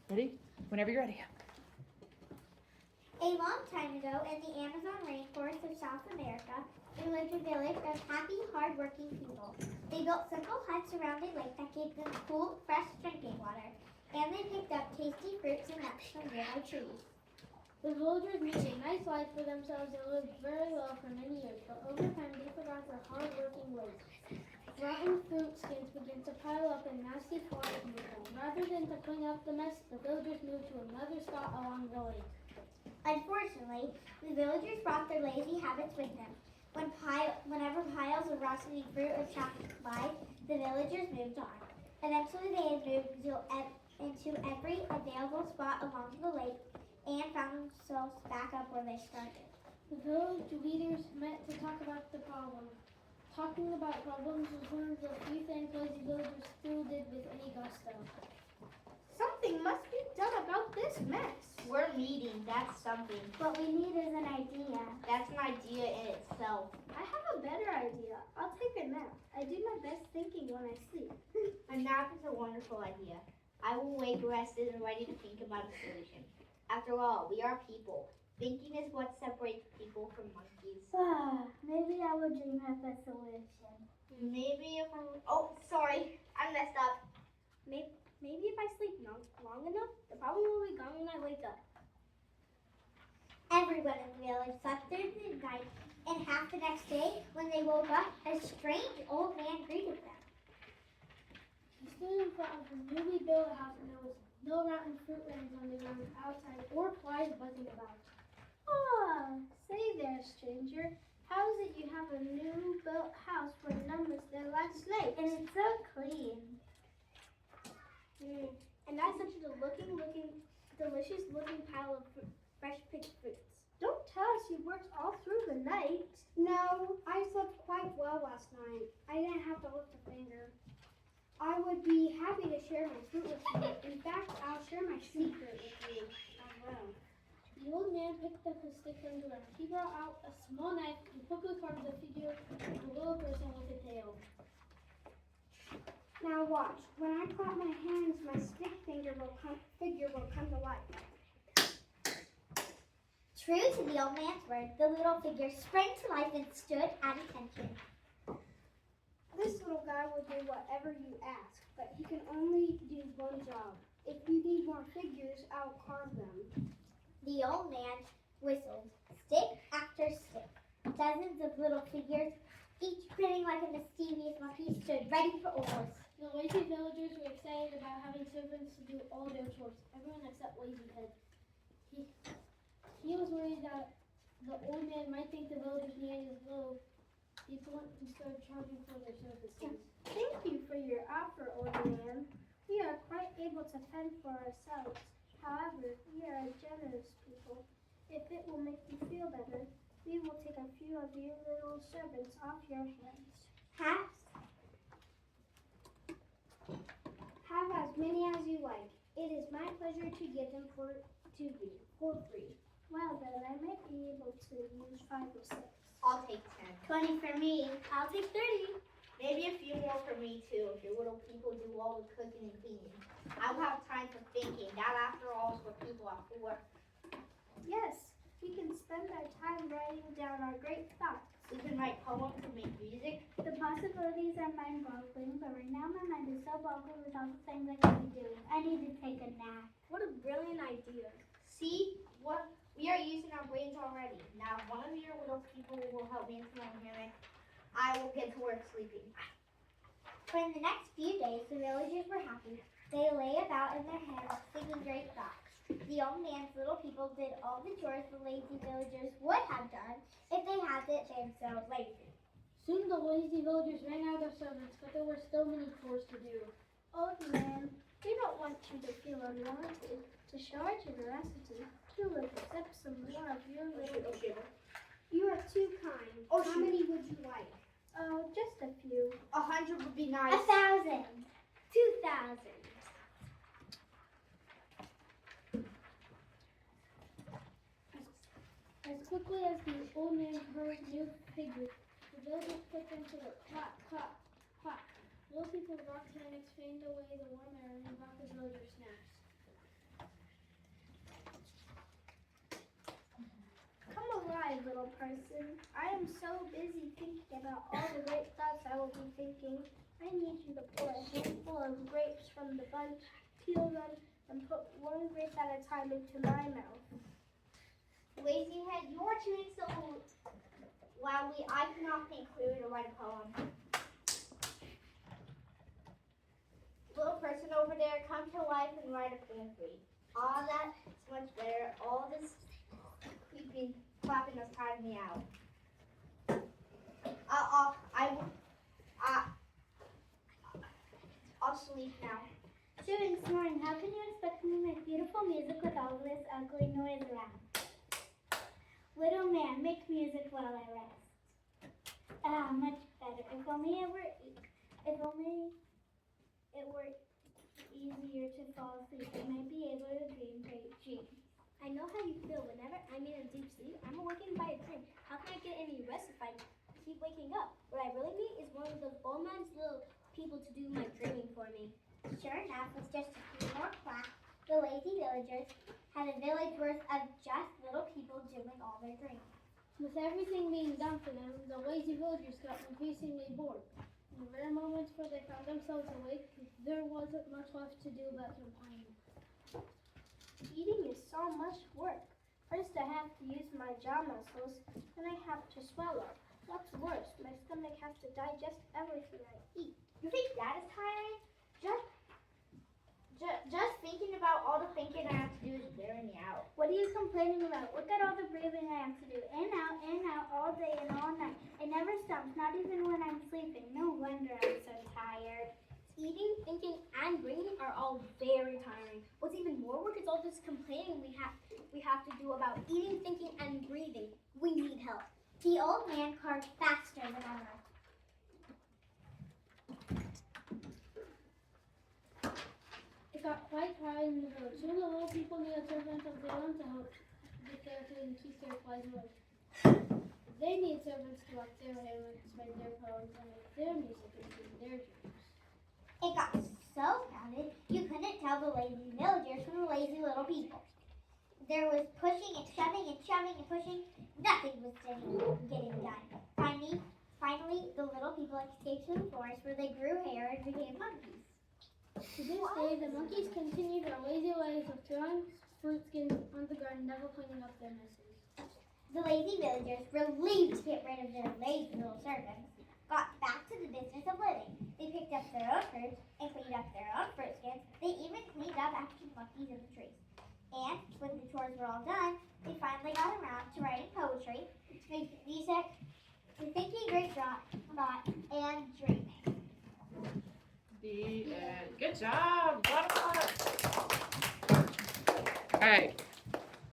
Ready? Whenever you're ready. A long time ago, in the Amazon rainforest of South America, there lived a village of happy, hard-working people. They built simple huts around a lake that gave them cool, fresh drinking water, and they picked up tasty fruits and nuts from nearby trees. The villagers made a nice life for themselves and lived very well for many years, but over time they forgot their hard-working ways. Rotten fruit skins began to pile up in nasty water people. Rather than to clean up the mess, the villagers moved to another spot along the lake. Unfortunately, the villagers brought their lazy habits with them. Whenever piles of rotting fruit or traffic by, the villagers moved on. Eventually, they had moved into every available spot along the lake and found themselves back up where they started. The village leaders met to talk about the problem. Talking about problems was one of the few things lazy villagers still did with any gusto. Something must be done about this mess. We're meeting, that's something. What we need is an idea. That's an idea in itself. I have a better idea. I'll take a nap. I do my best thinking when I sleep. A nap is a wonderful idea. I will wake rested and ready to think about a solution. After all, we are people. Thinking is what separates people from monkeys. Maybe I will dream up a solution. Maybe if oh, sorry, I messed up. Maybe if I sleep long enough, the problem will be gone when I wake up. Everyone in the village slept through the night, and half the next day, when they woke up, a strange old man greeted them. He stood in front of the newly built house and there was no rotten fruit rings on the ground outside or flies buzzing about. Ah, say there, stranger. How is it you have a new built house where none was there last night? And it's so clean. And I such a delicious looking pile of fresh picked fruits. Don't tell us you worked all through the night. No, I slept quite well last night. I didn't have to lift a finger. I would be happy to share my fruit with you. In fact, I'll share my secret with you as well. The old man picked up his stick from the ground. He brought out a small knife and quickly carved the figure of a little person with a tail. Now watch. When I clap my hands, my stick figure will come to life. True to the old man's word, the little figure sprang to life and stood at attention. This little guy will do whatever you ask, but he can only do one job. If you need more figures, I'll carve them. The old man whistled, stick after stick. Dozens of little figures, each grinning like a mischievous monkey, stood ready for orders. The lazy villagers were excited about having servants to do all their chores, everyone except Lazyhead. He was worried that the old man might think the villagers needed his little people and start charging for their services. Thank you for your offer, old man. We are quite able to fend for ourselves. However, we are a generous people. If it will make you feel better, we will take a few of your little servants off your hands. Have as many as you like. It is my pleasure to give them for free. Well then, I might be able to use 5 or 6. I'll take 10. 20 for me. I'll take 30. Maybe a few more for me too, if your little people do all the cooking and cleaning. I will have time for thinking. That after all is what people are for. Yes, we can spend our time writing down our great thoughts. We can write poems and make music. The possibilities are mind-boggling, but right now my mind is so boggled with all the things I could be doing. I need to take a nap. What a brilliant idea. See what we are using our brains already. Now if one of your little people will help me into my hammock, I will get to work sleeping. For the next few days, the villagers were happy. They lay about in their hammocks, singing great thoughts. The old man's little people did all the chores the lazy villagers would have done if they hadn't been so lazy. Soon the lazy villagers ran out of servants, but there were still many chores to do. Old man, we don't want you to feel unwanted. To show our generosity, we will accept some more of your little. You are too kind. Oh, How shoot. many would you like? Oh, just a few. 100 would be nice. 1,000. 2,000. As quickly as the old man heard new figures, the villagers put them to work. Clap, clap, clap. Little people rocked hammocks, fanned away the warm air, and brought the villagers snacks. Carson. I am so busy thinking about all the great thoughts I will be thinking. I need you to pull a handful of grapes from the bunch, peel them, and put one grape at a time into my mouth. Lazyhead, you are chewing so loudly I cannot think clearly to write a poem. Little person over there, come to life and write a poetry. Ah, that's much better. All this creeping, clapping has tired me out. I'll sleep now. Students, morning. How can you expect me to make beautiful music with all this ugly noise around? Little man, make music while I rest. Ah, much better. If only it were easier to fall asleep, I might be able to dream great dreams. I know how you feel. Whenever I'm in a deep sleep, I'm awakened by a dream. How can I get any rest if I keep waking up? What I really need is one of those old man's little people to do my dreaming for me. Sure enough, with just a few more claps, the lazy villagers had a village worth of just little people doing all their dreams. With everything being done for them, the lazy villagers got increasingly bored. In the rare moments where they found themselves awake, there wasn't much left to do but complain. Eating is so much work. First I have to use my jaw muscles, then I have to swallow. What's worse, my stomach has to digest everything I eat. You think that is tiring? Just thinking about all the thinking I have to do is wearing me out. What are you complaining about? Look at all the breathing I have to do. In, out, all day and all night. It never stops, not even when I'm sleeping. No wonder I'm so tired. Eating, thinking, and breathing are all very tiring. What's even more work is all this complaining we have to do about eating, thinking, and breathing. We need help. The old man carved faster than ever. It got quite crowded in the village. Soon the little people needed servants of their own to help get their food and keep their flies away. They need servants to lock their hammocks, make their poems, and make their music and sing their dreams. It got so crowded, you couldn't tell the lazy villagers from the lazy little people. There was pushing and shoving and shoving and pushing. Nothing was getting done. Finally, the little people escaped to the forest where they grew hair and became monkeys. To this day, the monkeys continue their lazy ways of throwing fruit skins on the ground, never cleaning up their messes. The lazy villagers, relieved to get rid of their lazy little servants, got back to the business of living. They picked up their own fruit and cleaned up their own fruit skins. They even cleaned up after the monkeys in the trees. And when the chores were all done, they finally got around to writing poetry, making music, to thinking great thought, and dreaming. The end. Good job. A lot of fun. All right.